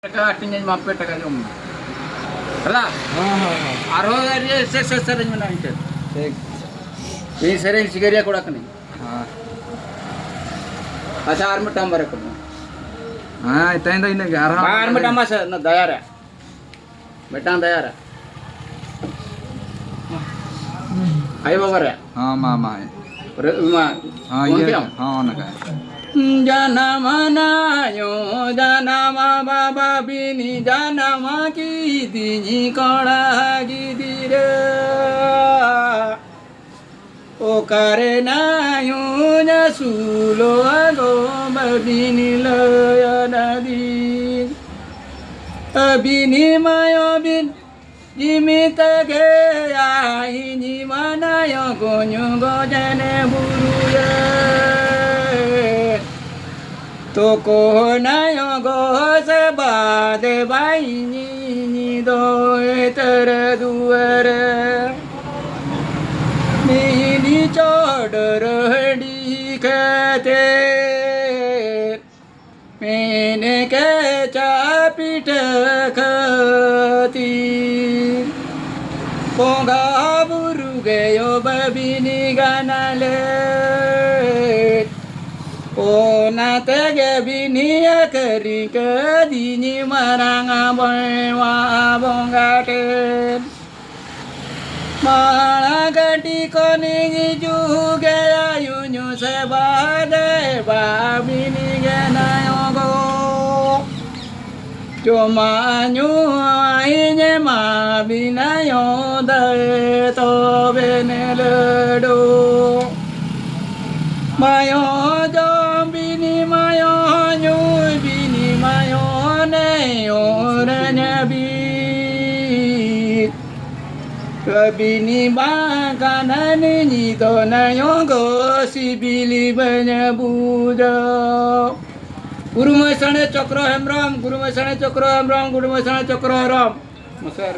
artinya mampir tak kali Lah. Arho dari sering mana itu. Ini sering sigaria kodak ni. Acar में टम्बर को हाँ इतना ही नहीं यार बाहर में टम्बर से न दयार है बेटा दयार है आई बाबर है हाँ मामा है हाँ ये हाँ उनका जाना मनायो जाना मा बाबा बिनी जाना मा की दिनी कड़ा की दिरे ओ करे नायो न सुलो गो बिनी लय नदी बिनी मायो बिन जिमित के आई नि मनायो गोन्यो गोजने बुरुये तो को नायो गो से बादे बाई नि दो तर दुवर नीली चौडर हडी कहते मैंने के चापीट खती पोंगा बुरु गयो बबिनी गानाले ओ नाते गे बिनिया करी कदीनी मरांगा बवा बोंगाटे माला गटी कोनी जुगे आयुन्यु से बादे बाबिनी गेनायो गो जो मान्यु आइने माबिनायो दे तो बेने लडो मायो जो बिनी मायो न्यु बिनी मायो ने और नबी Bini bakanan ni to na yogo si bili banya buja Guru Masane Cokro Hemram Guru Masane Cokro Hemram Guru Masane Cokro Hemram Masar